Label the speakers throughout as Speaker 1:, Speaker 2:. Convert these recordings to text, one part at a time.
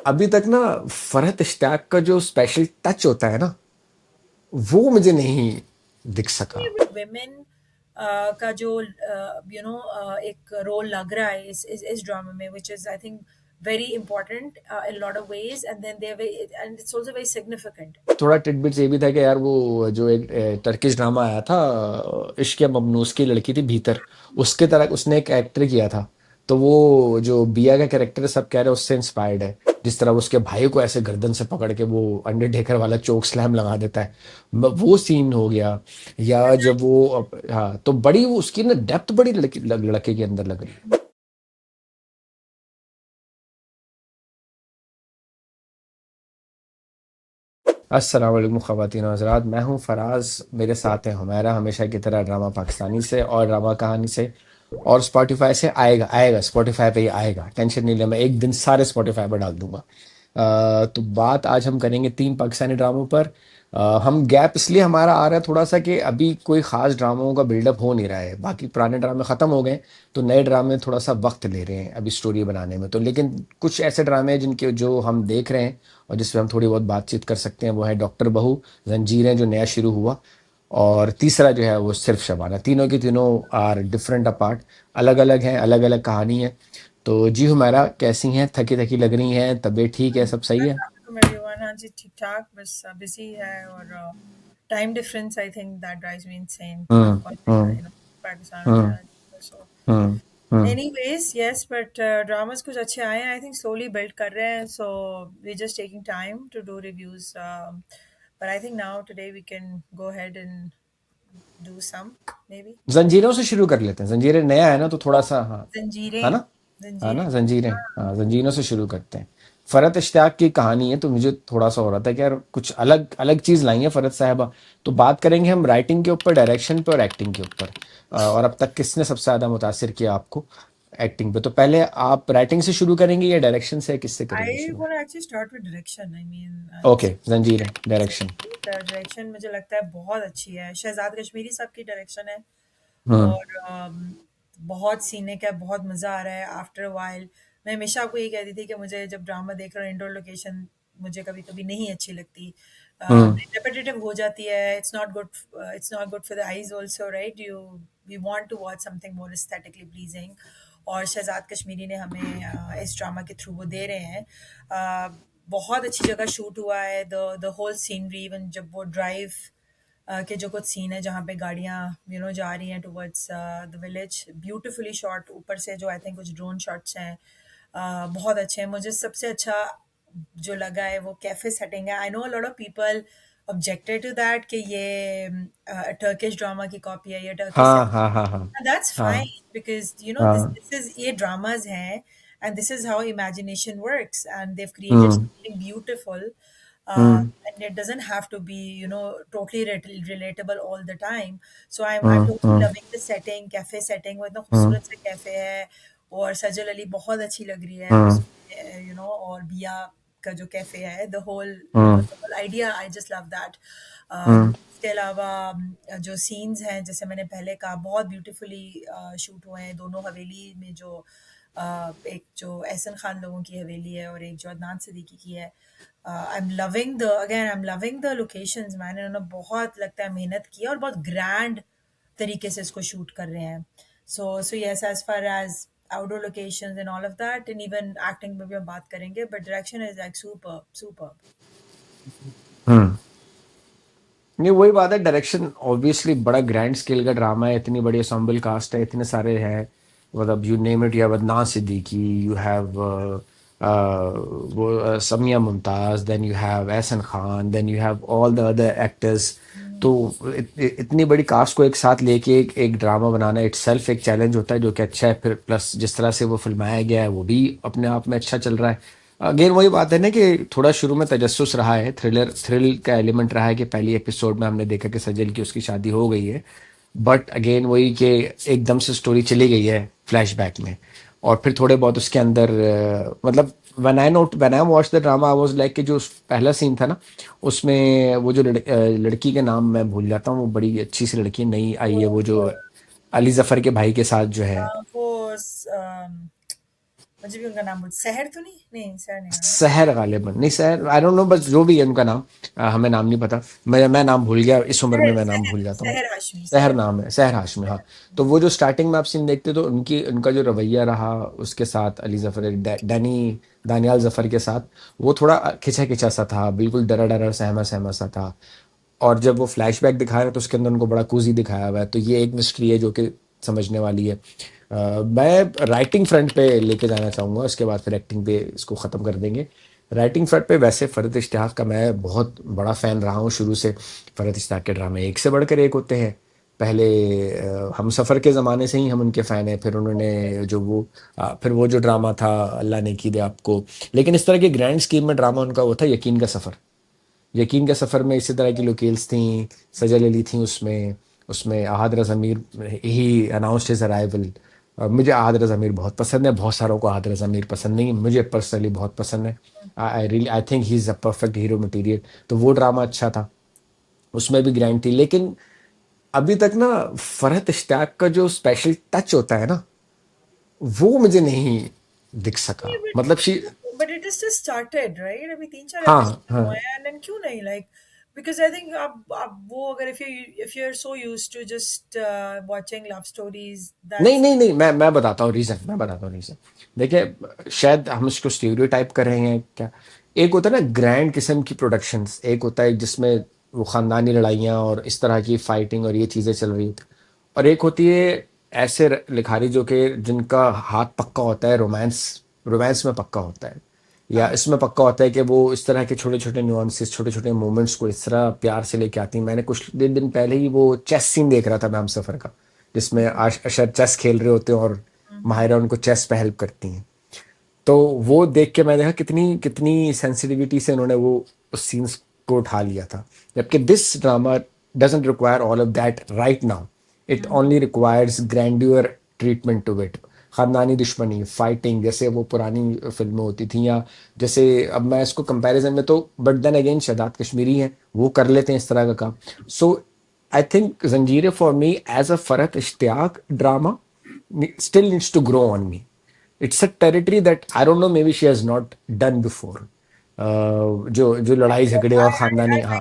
Speaker 1: अभी तक ना फरहत इश्तियाक का जो स्पेशल टच होता है ना, वो मुझे नहीं दिख सका।
Speaker 2: विमेन का जो एक रोल लग रहा है इस ड्रामा में, which is I think very important in lot of ways, and then they and it's also very significant.
Speaker 1: थोड़ा टिडबिट्स ये भी था कि यार वो जो एक टर्किश ड्रामा आया था, इश्क या ममनूस की लड़की थी भीतर, उसके तरह उसने एक एक्टर किया था। तो वो जो बिया का कैरेक्टर है, सब कह रहे हैं उससे इंस्पायर्ड है। जिस तरह वो उसके भाई को ऐसे गर्दन से पकड़ के वो अंडरटेकर वाला चोक स्लैम लगा देता है, वो सीन हो गया। या जब वो हाँ, तो बड़ी वो उसकी ना डेप्थ बड़ी लड़के के अंदर लग रही है। अस्सलाम वालेकुम ख़वातीन और हज़रात, मैं हूँ फराज, मेरे साथ है हुमैरा, हमेशा की तरह ड्रामा पाकिस्तानी से और ड्रामा कहानी से। और स्पॉटिफाई से आएगा आएगा स्पॉटिफाई पे ही आएगा, टेंशन नहीं ले, मैं एक दिन सारे स्पॉटिफाई पर डाल दूंगा। तो बात आज हम करेंगे 3 पाकिस्तानी ड्रामों पर। हम गैप इसलिए हमारा आ रहा है थोड़ा सा कि अभी कोई ख़ास ड्रामों का बिल्डअप हो नहीं रहा है, बाकी पुराने ड्रामे ख़त्म हो गए। तो नए ड्रामे थोड़ा सा वक्त ले रहे हैं अभी स्टोरी बनाने में, तो लेकिन कुछ ऐसे ड्रामे हैं जिनके जो हम देख रहे हैं और जिस पे हम थोड़ी बहुत बातचीत कर सकते हैं, वो है डॉक्टर बहू, जंजीरें जो नया शुरू हुआ, और तीसरा जो है वो सिर्फ शबाना। तीनों की तीनों आर डिफरेंट अपार्ट, अलग अलग हैं, अलग अलग कहानी है। तो जी हुमैरा कैसी हैं? थकी थकी लग रही हैं? तबीयत ठीक है? सब सही है?
Speaker 2: अस्सलाम एवरीवन, हाँ जी, ठीक ठाक, बस बिजी है। और time difference I think that drives me insane,
Speaker 1: hmm. Hmm.
Speaker 2: Pakistan और
Speaker 1: hmm.
Speaker 2: Karachi. So
Speaker 1: hmm. Hmm.
Speaker 2: Anyways, yes, but dramas कुछ अच्छे आए हैं, आई थिंक स्लोली बिल्ड कर रहे हैं। So we just taking time to do reviews, but I think now today we can go ahead and do some, maybe.
Speaker 1: जंजीरों से शुरू कर लेते हैं, जंजीरें नया है ना तो थोड़ा सा, हाँ। है
Speaker 2: जंजीरें।
Speaker 1: ना? हाँ
Speaker 2: जंजीरें।
Speaker 1: ना, जंजीरें। हाँ, जंजीरों से शुरू करते हैं। फरहत इश्तियाक की कहानी है, तो मुझे थोड़ा सा हो रहा था कि यार कुछ अलग अलग चीज लाई है फरहत साहबा। तो बात करेंगे हम राइटिंग के ऊपर, डायरेक्शन पे और एक्टिंग के ऊपर। और अब तक किसने सबसे ज्यादा मुतासिर किया आपको एक्टिंग पे? तो पहले आप राइटिंग से शुरू करेंगे या डायरेक्शन से, किससे करेंगे
Speaker 2: I
Speaker 1: शुरू?
Speaker 2: want to actually start with direction. I mean,
Speaker 1: okay, जंजीरें डायरेक्शन।
Speaker 2: डायरेक्शन मुझे लगता है बहुत अच्छी है। शहजाद कश्मीरी साहब की डायरेक्शन है,
Speaker 1: हम्म।
Speaker 2: और बहुत सीने का बहुत मज़ा आ रहा है आफ्टर अ व्हाइल। मैं हमेशा आपको ये कहती थी कि मुझे जब ड्रामा देख रहा हूँ इंडोर लोकेशन, मुझे कभी कभी नहीं अच्छी लगती,
Speaker 1: हम्म।
Speaker 2: रिपेटिटिव हो जाती है। It's not good for the eyes also, right? You we want to watch something more aesthetically pleasing, और शहजाद कश्मीरी ने हमें इस ड्रामा के थ्रू वो दे रहे हैं। बहुत अच्छी जगह शूट हुआ है, द होल सीनरी, इवन जब वो ड्राइव के जो कुछ सीन है जहाँ पे गाड़ियाँ जा रही हैं towards the village, beautifully shot ऊपर से, जो आई थिंक कुछ ड्रोन शॉट्स हैं, बहुत अच्छे हैं। मुझे सबसे अच्छा जो लगा है वो कैफे सेटिंग है। I know a lot of people objected to that कि ये टर्किश ड्रामा की कॉपी है, ये टर्किश
Speaker 1: हाँ,
Speaker 2: सेटिंग।
Speaker 1: हाँ, हाँ, हाँ,
Speaker 2: That's fine,
Speaker 1: हाँ,
Speaker 2: because
Speaker 1: हाँ।
Speaker 2: this is ये dramas हैं, and this is how imagination works, and they've created
Speaker 1: hmm.
Speaker 2: something beautiful,
Speaker 1: hmm.
Speaker 2: and it doesn't have to be totally relatable all the time. So I'm
Speaker 1: hmm.
Speaker 2: totally
Speaker 1: hmm.
Speaker 2: loving the setting, cafe setting, वो इतना
Speaker 1: हम्म।
Speaker 2: खूबसूरत सा cafe है, और सजल अली बहुत अच्छी लग रही है
Speaker 1: हम्म।
Speaker 2: उसमें, और बिया का जो कैफे है,
Speaker 1: हम्म।
Speaker 2: the whole idea, I just love that.
Speaker 1: हम्म।
Speaker 2: इसके अलावा जो सीन्स हैं, जैसे मैंने पहले कहा, बहुत ब्यूटीफुली शूट हुए हैं। दोनों हवेली में जो एक जो एहसन खान लोगों की हवेली है और एक जो अदनान सिद्दीकी की है, I am loving the locations man. इन्होंने बहुत लगता है मेहनत की है, और बहुत ग्रैंड तरीके से इसको शूट कर रहे हैं। So yes, as far as outdoor locations and all of that, and even acting में भी हम बात करेंगे, but direction is like super super.
Speaker 1: Hmm. नहीं, वही बात है, डायरेक्शन ऑब्वियसली बड़ा ग्रैंड स्केल का ड्रामा है, इतनी बड़ी असम्बल कास्ट है, इतने सारे हैं। मतलब you name it, you have Adnan Siddiqui, you have वो Samiya Mumtaz, then you have Ahsan Khan, then you have all the other actors. तो इतनी बड़ी कास्ट को एक साथ लेके एक ड्रामा बनाना इटसेल्फ एक चैलेंज होता है, जो कि अच्छा है। फिर प्लस जिस तरह से वो फिल्माया गया है वो भी अपने आप में अच्छा चल रहा है। अगेन वही बात है ना कि थोड़ा शुरू में तजस्सुस रहा है, थ्रिल का एलिमेंट रहा है कि पहली एपिसोड में हमने देखा कि सजल की उसकी शादी हो गई है, बट अगेन वही कि एकदम से स्टोरी चली गई है फ्लैशबैक में। और फिर थोड़े बहुत उसके अंदर मतलब when I watch the drama I was like कि जो पहला सीन था ना, उसमें वो जो लड़की के नाम मैं भूल जाता हूँ, वो बड़ी अच्छी सी लड़की नई आई है, वो जो अली जफर के भाई के साथ जो है।
Speaker 2: वो मुझे भी उनका नाम बोल, सहर तो नहीं, नहीं सहर नहीं होगा।
Speaker 1: सहर गालिबन, नहीं सहर, आई डोंट नो, बस जो भी है उनका नाम, हमें नाम नहीं पता। मैं नाम भूल गया, इस उम्र में
Speaker 2: सहर
Speaker 1: मैं नाम
Speaker 2: सहर
Speaker 1: भूल जाता हूँ।
Speaker 2: सहर हाशमी,
Speaker 1: सहर
Speaker 2: सहर
Speaker 1: नाम है, सहर हाशमी, हाँ। तो वो जो स्टार्टिंग में आप सीन देखते तो उनकी उनका जो रवैया रहा उसके साथ अली जफर, डैनी, दानियाल जफर के साथ, वो थोड़ा खिंचा खिंचा सा था, बिल्कुल डरा डरा सहमा सहमा सा था। और जब वो फ्लैशबैक दिखा रहे हैं तो उसके अंदर उनको बड़ा कूजी दिखाया हुआ है, तो ये एक मिस्ट्री है जो कि समझने वाली है। मैं राइटिंग फ्रंट पे लेके जाना चाहूँगा, उसके बाद फिर एक्टिंग पे इसको ख़त्म कर देंगे। राइटिंग फ्रंट पे वैसे फ़रहत इश्तियाक का मैं बहुत बड़ा फ़ैन रहा हूँ शुरू से। फ़रहत इश्तियाक के ड्रामे एक से बढ़कर एक होते हैं। पहले हम सफ़र के ज़माने से ही हम उनके फ़ैन हैं, फिर उन्होंने जो वो फिर वो जो ड्रामा था अल्लाह ने की दे आपको। लेकिन इस तरह के ग्रैंड स्कीम में ड्रामा उनका वो था यकीन का सफ़र। यकीन के सफ़र में इसी तरह की लोकेल्स थी, सजल अली थी उसमें। उसमें अहाद रज़ा मीर ही अनाउंस्ड हिज अराइवल। मुझे अहाद रज़ा मीर बहुत पसंद है, बहुत सारों को अहाद रज़ा मीर पसंद नहीं, मुझे पर्सनली बहुत पसंद है। I really I think he is a perfect hero material. तो वो ड्रामा अच्छा था, उसमें भी ग्रैंड थी। लेकिन अभी तक ना फरहत इश्तियाक का जो स्पेशल टच होता है ना, वो मुझे नहीं दिख सका। मतलब she,
Speaker 2: but it is just started right, अभी 3-4
Speaker 1: हाँ
Speaker 2: एपिसोड हुए
Speaker 1: हाँ।
Speaker 2: हैं, एंड देन क्यों नहीं लाइक, बिकॉज आई थिंक आप वो अगर if you are so used to just watching love stories
Speaker 1: नहीं
Speaker 2: दैट्स।
Speaker 1: नहीं नहीं, मैं बताता हूँ रीज़न, मैं बताता हूँ रीज़न। देखिए, शायद हम इसको स्टीरियोटाइप कर रहे हैं क्या। एक होता है ना ग्रैंड किस्म की प्रोडक्शंस, एक होता है जिसमें वो ख़ानदानी लड़ाइयाँ और इस तरह की फाइटिंग और ये चीज़ें चल रही होती, और एक होती है ऐसे लिखारी जो कि जिनका हाथ पक्का होता है, रोमांस, रोमांस में पक्का होता है, या
Speaker 2: हाँ
Speaker 1: इसमें पक्का होता है कि वो इस तरह के छोटे छोटे नुआंसेस, छोटे छोटे मोमेंट्स को इस तरह प्यार से लेके आती हैं। मैंने कुछ दिन दिन पहले ही वो चेस सीन देख रहा था मैं, हम सफ़र का, जिसमें अशर चेस खेल रहे होते हैं और माहिरा उनको चेस पे हेल्प करती हैं। तो वो देख के मैं देखा कितनी कितनी सेंसिटिविटी से उन्होंने वो उस सीन्स को उठा लिया था। जबकि this drama doesn't require all of that right now, it only requires grandeur treatment to it. खानदानी दुश्मनी, फाइटिंग, जैसे वो पुरानी फिल्में होती थी, या जैसे अब मैं इसको कंपैरिजन में तो, but then again Shahzad Kashmiri हैं, वो कर लेते हैं इस तरह का काम। So I think Zanjeerein for me as a Farhat Ishtiaq drama still needs to grow on me. It's a territory that I don't know, maybe she has not done before. जो जो लड़ाई झगड़े और खानदानी, हाँ।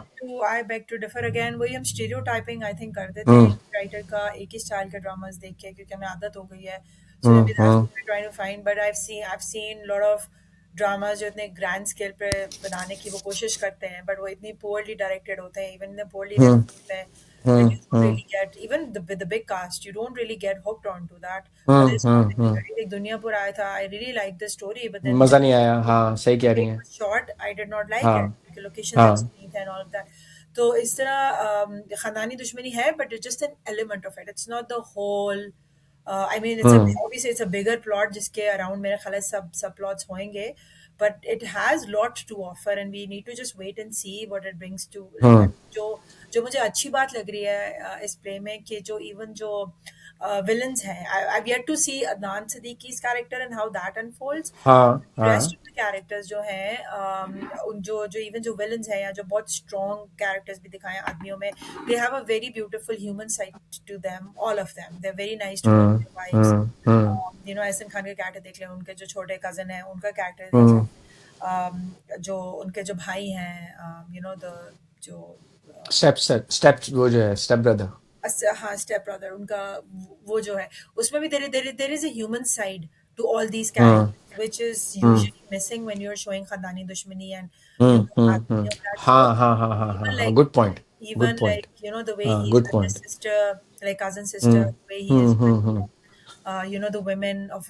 Speaker 2: I beg to differ again, वही हम stereotyping I think कर देते हैं
Speaker 1: हम्म
Speaker 2: राइटर का एक ही स्टाइल के ड्रामास देख के, क्योंकि हमें आदत हो गई है। So may
Speaker 1: hmm
Speaker 2: be that's
Speaker 1: hmm
Speaker 2: what we are trying to find, but I have seen lot of dramas जो इतने ग्रैंड स्केल पे बनाने की वो कोशिश करते हैं, बट वो इतनी पुअरली डायरेक्टेड होते हैं, इवन इतने पुअरली
Speaker 1: हम्म
Speaker 2: रिटन होते हैं that you don't really get, even with the big cast, you don't really get hooked onto that. Others wanted me, right? Like Dunyapur आया था, I really liked the story, but then
Speaker 1: मज़ा नहीं आया, हाँ सही कह रही
Speaker 2: it
Speaker 1: हैं।
Speaker 2: was short. I did not like it.
Speaker 1: हाँ
Speaker 2: The locations
Speaker 1: हाँ।
Speaker 2: अच्छे नहीं थे and all of that. तो इस तरह खानदानी दुश्मनी है, but it's just an element of it. It's not the whole. I mean, it's a
Speaker 1: hmm
Speaker 2: obviously it's a bigger plot जिसके around मेरे ख्याल है सब plots होंगे, but it has lot to offer and we need to just wait and see what it brings to, like
Speaker 1: हम्म।
Speaker 2: जो जो मुझे अच्छी बात लग रही है इस प्ले में, कि जो इवन जो villains हैं, I've yet to see Adnan Siddiqui's character and how that unfolds.
Speaker 1: हाँ
Speaker 2: रेस्ट
Speaker 1: हाँ।
Speaker 2: ऑफ द कैरेक्टर्स जो हैं, उन जो जो इवन जो विलन्स हैं या जो बहुत स्ट्रॉन्ग कैरेक्टर्स भी दिखाए हैं आदमियों में, they have a very beautiful human side to them, all of them they are very nice towards
Speaker 1: hmm
Speaker 2: their wives.
Speaker 1: Hmm
Speaker 2: you know Ehsan Khan का कैरेक्टर देख लें, उनके जो छोटे कजन हैं उनका कैरेक्टर देख
Speaker 1: हम्म।
Speaker 2: लें, जो उनके जो भाई हैं, यू नो द जो
Speaker 1: स्टेप स्टेप वो जो है स्टेप ब्रदर।
Speaker 2: हाँ स्टेप ब्रदर उनका, वो जो है उसमें भी there is a human side to all these
Speaker 1: hmm
Speaker 2: characters which is
Speaker 1: hmm
Speaker 2: usually missing when you are showing खानदानी दुश्मनी एंड यू नो
Speaker 1: हम्म।
Speaker 2: आदमी ऑफ दैट सॉर्ट,
Speaker 1: हाँ हाँ हाँ हाँ हाँ
Speaker 2: even
Speaker 1: हाँ,
Speaker 2: like
Speaker 1: good point. Good
Speaker 2: even
Speaker 1: point.
Speaker 2: like you know the way
Speaker 1: हाँ
Speaker 2: he's
Speaker 1: good
Speaker 2: with his
Speaker 1: point.
Speaker 2: sister, like cousin sister,
Speaker 1: hmm
Speaker 2: the way he is with
Speaker 1: hmm.
Speaker 2: you know the women of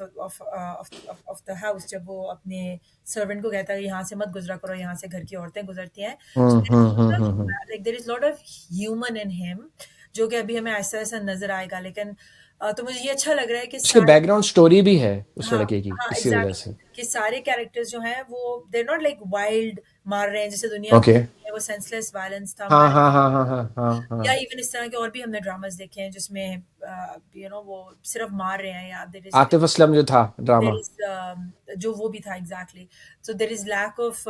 Speaker 2: the house, जब वो अपने servant को कहता है यहाँ से मत गुजरा करो, यहाँ से घर की औरतें गुजरती हैं, so there is a lot of like there is lot of human in him, जो कि अभी हमें ऐसा ऐसा नजर आएगा, लेकिन तो मुझे ये अच्छा लग रहा है कि
Speaker 1: उसके
Speaker 2: सारे,
Speaker 1: बैकग्राउंड स्टोरी भी है उस
Speaker 2: हाँ
Speaker 1: लड़के की,
Speaker 2: हाँ
Speaker 1: इसी वजह
Speaker 2: एग्जैक्टली,
Speaker 1: से।
Speaker 2: कि सारे कैरेक्टर्स जो हैं वो देर नॉट लाइक वाइल्ड मार रहे हैं जैसे दुनिया
Speaker 1: ओके।
Speaker 2: में वो सेंसलेस वायलेंस था
Speaker 1: हाँ
Speaker 2: मार,
Speaker 1: हाँ हाँ हाँ हाँ हाँ
Speaker 2: या
Speaker 1: हाँ।
Speaker 2: इवन इस तरह के और भी हमने ड्रामास देखे हैं जिसमें यू नो वो सिर्फ मार रहे हैं, या
Speaker 1: आतिफ असलम जो था
Speaker 2: देर
Speaker 1: ड्रामा।
Speaker 2: इज जो वो भी था exactly, so there is lack of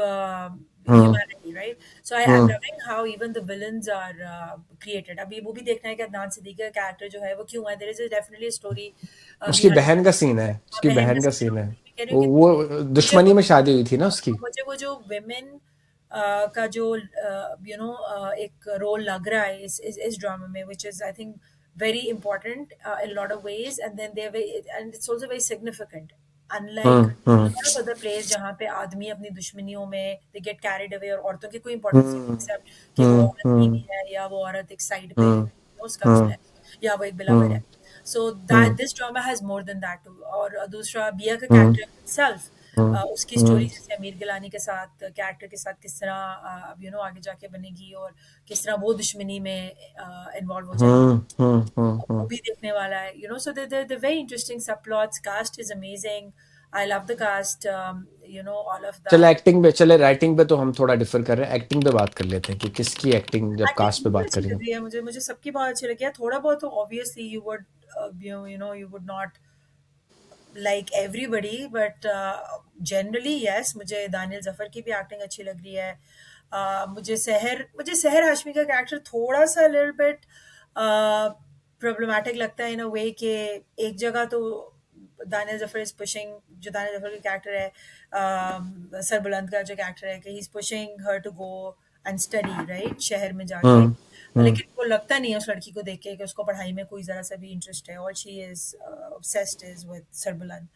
Speaker 1: hmm
Speaker 2: humanity right, so I am
Speaker 1: hmm.
Speaker 2: Loving how even the villains are created. अभी वो भी देखना है कि अदनान सिद्दीकी का कैरेक्टर जो है वो क्यों है, देर इज डेफिनेटली स्टोरी
Speaker 1: उसकी
Speaker 2: बिहाइंड,
Speaker 1: बहन का सीन है, उसकी
Speaker 2: बहन का
Speaker 1: बहन का
Speaker 2: सीन
Speaker 1: सीन है।
Speaker 2: कह रही हूँ कि
Speaker 1: वो
Speaker 2: मुझे वो
Speaker 1: दुश्मनी में शादी हुई थी ना उसकी।
Speaker 2: मुझे वो जो विमेन का जो एक रोल लग रहा है इस ड्रामा में, which is I think very important in lot of ways, and then they and it's also very significant, unlike
Speaker 1: hmm
Speaker 2: lot of other plays जहाँ पे आदमी अपनी दुश्मनियों में दे गेट कैरिड अवे और औरतों की कोई इंपॉर्टेंस नहीं
Speaker 1: हम्म
Speaker 2: एक्सेप्ट कि वो
Speaker 1: हम्म
Speaker 2: औरत
Speaker 1: हम्म
Speaker 2: बीवी है या वो औरत एक साइड पे है,
Speaker 1: हम्म
Speaker 2: उसका
Speaker 1: हम्म
Speaker 2: हस्बैंड या वो एक बिलावड
Speaker 1: हम्म
Speaker 2: है. So that
Speaker 1: hmm
Speaker 2: this drama has more than that too. और दूसरा बिया का
Speaker 1: हम्म
Speaker 2: कैरेक्टर इटसेल्फ,
Speaker 1: हम्म
Speaker 2: उसकी स्टोरी
Speaker 1: हम्म
Speaker 2: जैसे अमीर गिलानी के साथ कैरेक्टर के साथ किस तरह आगे जाके बनेगी और किस तरह वो दुश्मनी में इन्वॉल्व हो जाएगी, वो
Speaker 1: हम्म।
Speaker 2: भी देखने वाला है. So they very interesting sub plots. Cast is amazing. I love the cast. All of the
Speaker 1: चले एक्टिंग पे, चले राइटिंग पे तो हम थोड़ा डिफर कर रहे हैं, एक्टिंग पे बात कर लेते हैं कि किसकी एक्टिंग, जब
Speaker 2: एक्टिंग
Speaker 1: कास्ट पे
Speaker 2: मुझे
Speaker 1: बात
Speaker 2: अच्छी
Speaker 1: करेंगे।
Speaker 2: लग रही है. मुझे सबकी बहुत अच्छी लगी है. थोड़ा बहुत तो obviously you would you would not like everybody, but generally yes, मुझे दानियल जफर की भी एक्टिंग अच्छी लग रही है. मुझे सहर हाशमी का कैरेक्टर थोड़ा सा लिटिल बिट प्रॉब्लमैटिक लगता है इन अ वे कि एक जगह तो दानियल जफर इज पुशिंग, जो दानियल जफर का कैरेक्टर है, सरबुलंद का जो कैरेक्टर है, कि he is pushing her to go and study right शहर में जाके,
Speaker 1: हम्म हम्म
Speaker 2: लेकिन वो लगता नहीं है उस लड़की को देख के कि उसको पढ़ाई में कोई ज़रा सा भी इंटरेस्ट है, और she is obsessed is with Sarbuland.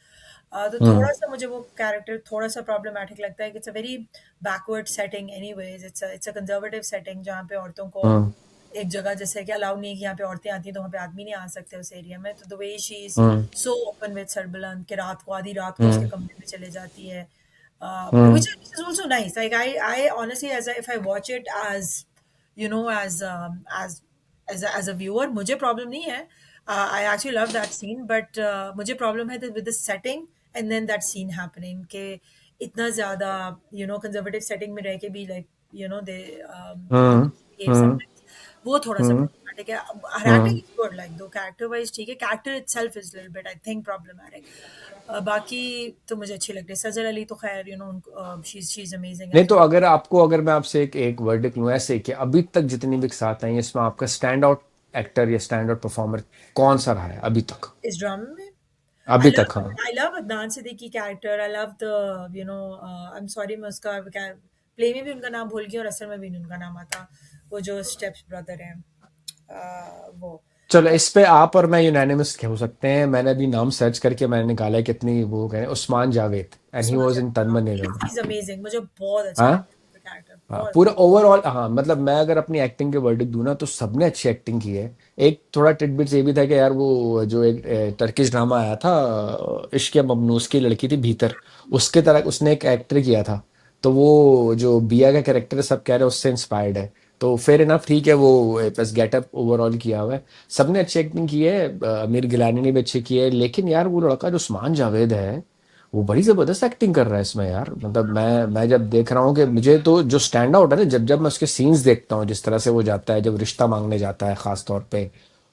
Speaker 2: तो
Speaker 1: हम्म
Speaker 2: थोड़ा-सा मुझे वो कैरेक्टर थोड़ा-सा प्रॉब्लमैटिक लगता है कि it's a very backward setting anyways, it's a conservative setting जहाँ पे औरतों को
Speaker 1: हम्म
Speaker 2: एक जगह जैसे कि अलाउ नहीं है कि यहाँ पे औरतें आती हैं तो वहाँ पे आदमी नहीं आ सकते उस एरिया में. तो the way she is
Speaker 1: hmm
Speaker 2: so open with Sarbuland कि रात को आधी रात को उसके
Speaker 1: हम्म
Speaker 2: कमरे में चले जाती है,
Speaker 1: हम्म
Speaker 2: which is also nice. Like I honestly, if I watch it as as a viewer, मुझे problem नहीं है. I actually love that scene, but मुझे problem है with the setting and then that scene happening कि इतना ज़्यादा conservative setting में रह के भी like they the way
Speaker 1: hmm
Speaker 2: she behaves
Speaker 1: hmm
Speaker 2: sometimes, वो थोड़ा सा
Speaker 1: हम्म
Speaker 2: problematic है. Her acting
Speaker 1: hmm.
Speaker 2: is good, like though character wise ठीक है, character itself is a little bit I think problematic. बाकी तो मुझे अच्छी लग रही है. सजल अली तो खैर उनको शी इज अमेजिंग
Speaker 1: नहीं
Speaker 2: एज
Speaker 1: तो
Speaker 2: वेल.
Speaker 1: अगर आपको, अगर मैं आपसे एक वर्डिक्ट लूँ ऐसे कि अभी तक जितनी भी साथ आई हैं, इसमें आपका स्टैंड आउट एक्टर या स्टैंड आउट परफॉर्मर कौन सा रहा है अभी तक?
Speaker 2: इस ड्रामा में
Speaker 1: अभी तक, हाँ।
Speaker 2: I love Adnan Siddiqui character. I love the I am sorry मैं उसका प्ले में भी उनका नाम भूल गई और असल में भी नहीं उनका नाम आता. वो जो स्टेप्स ब्रदर हैं, वो
Speaker 1: चलो इस पे आप और मैं यूनानिमस हो सकते हैं। मैंने अभी नाम सर्च करके मैंने निकाला है कितनी, वो कह रहे हैं Usman Javed, and he
Speaker 2: Usman
Speaker 1: was in
Speaker 2: Javed.
Speaker 1: तन्मन.
Speaker 2: He is amazing. मुझे बहुत अच्छा
Speaker 1: हाँ
Speaker 2: लगा उनका कैरेक्टर,
Speaker 1: हाँ,
Speaker 2: बहुत
Speaker 1: पूरा
Speaker 2: अच्छा.
Speaker 1: ओवरऑल, हाँ मतलब मैं अगर अपनी एक्टिंग के वर्डिक्ट दूं ना तो सबने अच्छी एक्टिंग की है. एक थोड़ा टिडबिट्स ये भी था कि यार वो जो एक टर्किश ड्रामा आया था, इश्क ममनूस की लड़की थी भीतर, उसके तरह उसने एक एक्टर किया था. तो वो जो बिया का कैरेक्टर है, सब कह रहे हैं उससे इंस्पायर्ड है. तो फेयर इनफ, ठीक है, वो बस गेटअप ओवरऑल किया हुआ है. सबने अच्छी एक्टिंग की है, आमिर गिलानी ने भी अच्छी की है, लेकिन यार वो लड़का जो उस्मान जावेद है, वो बड़ी जबरदस्त एक्टिंग कर रहा है इसमें यार. मतलब मैं जब देख रहा हूँ कि मुझे तो जो स्टैंड आउट है ना, जब जब मैं उसके सीन्स देखता हूँ, जिस तरह से वो जाता है, जब रिश्ता मांगने जाता है खास तौर पे,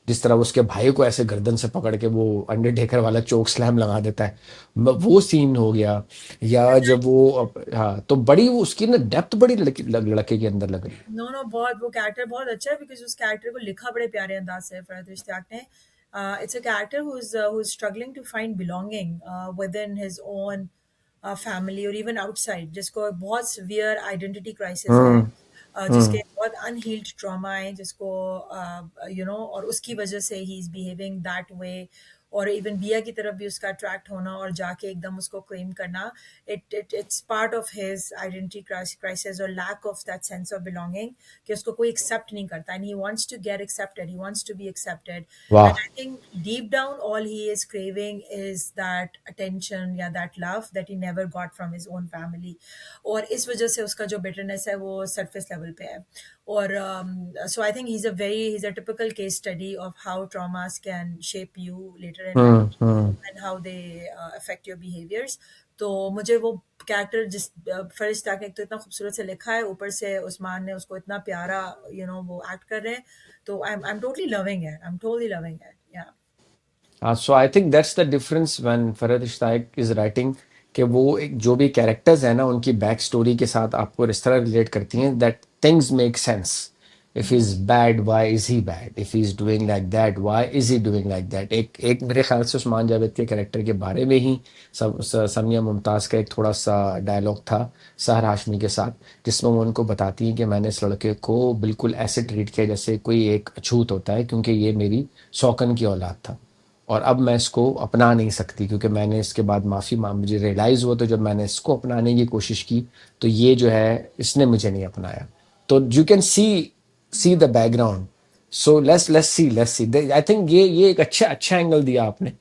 Speaker 1: जिस तरह वो उसके भाई को ऐसे गर्दन से पकड़ के वो अंडरटेकर वाला चोक स्लैम लगा देता है, वो सीन हो गया. या जब वो हाँ, तो बड़ी वो उसकी ना डेप्थ बड़ी लड़के के अंदर लग रही है.
Speaker 2: नो नो बहुत वो कैरेक्टर बहुत अच्छा है, बिकॉज उस कैरेक्टर को लिखा बड़े प्यारे अंदाज से है फरहत इश्तियाक ने. It's a character who's struggling to find belonging within his own family or even outside, जिसको बहुत severe identity crisis है,
Speaker 1: हम्म
Speaker 2: जिसके
Speaker 1: हम्म
Speaker 2: बहुत अनहील्ड ट्रॉमा है, जिसको और उसकी वजह से he is behaving that way. और इवन बिया की तरफ भी उसका अट्रैक्ट होना और जाके एकदम उसको क्लेम करना, it's part of his identity crisis or lack of that sense of belonging, कि उसको कोई accept नहीं करता, and he wants to get accepted, he wants to be accepted. And
Speaker 1: वाह.
Speaker 2: I think deep down all he is craving is that attention या that love that he never got from his own family. और इस वजह से उसका जो bitterness है वो surface level पे है. और so I think he's a typical case study of how traumas can shape you later in life
Speaker 1: hmm.
Speaker 2: and how they affect your behaviors. तो मुझे वो कैरेक्टर जिस फरिश्ता ने तो इतना खूबसूरत से लिखा है, ऊपर से उस्मान ने उसको इतना प्यारा वो एक्ट कर रहे हैं, तो I'm totally loving it. I'm totally loving it. Yeah.
Speaker 1: So I think that's the difference when Farhat Ishtiaq is writing, कि वो एक जो भी कैरेक्टर्स है ना, उनकी बैक स्टोरी के साथ आपको इस तरह रिलेट करती हैं that things make sense. If he is bad why is he bad, if he is doing like that why is he doing like that. एक एक मेरे ख्याल से उस्मान जावेद के कैरेक्टर के बारे में ही समिया मुमताज़ का एक थोड़ा सा डायलॉग था सहर हाशमी के साथ, जिसमें वो उनको बताती हैं कि मैंने इस लड़के को बिल्कुल ऐसे ट्रीट किया जैसे कोई एक अछूत होता है, क्योंकि ये मेरी सौकन की औलाद था और अब मैं इसको अपना नहीं सकती, क्योंकि मैंने इसके बाद माफ़ी मांग, मुझे रियलाइज़ हुआ तो जब मैंने इसको अपनाने की कोशिश की तो ये जो है इसने मुझे नहीं अपनाया। तो you can see the background. So let's see I think ये एक अच्छा एंगल दिया आपने,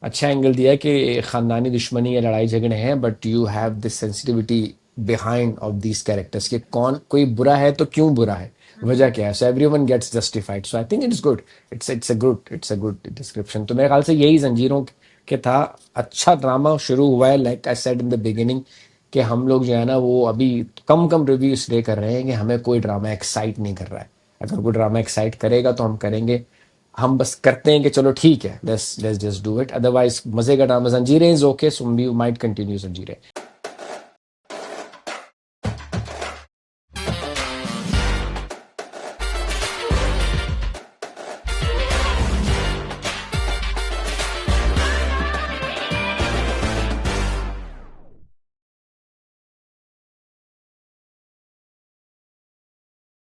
Speaker 1: अच्छा एंगल दिया कि खानदानी दुश्मनी या लड़ाई झगड़े हैं, but you have this sensitivity behind of these characters कि कौन कोई बुरा है तो क्यों बुरा है, वजह क्या है। So everyone gets justified. So I think it's good, it's a good description. तो मेरे ख्याल से यही जंजीरों के था। अच्छा ड्रामा शुरू हुआ है, like I said in the beginning कि हम लोग जो है ना वो अभी कम कम रिव्यू इसलिए कर रहे हैं कि हमें कोई ड्रामा एक्साइट नहीं कर रहा है। अगर कोई ड्रामा एक्साइट करेगा तो हम करेंगे, हम बस करते हैं कि चलो ठीक है, let's just do it. Otherwise मजे का drama Zanjeerein is okay, so we might continue जंजीरें।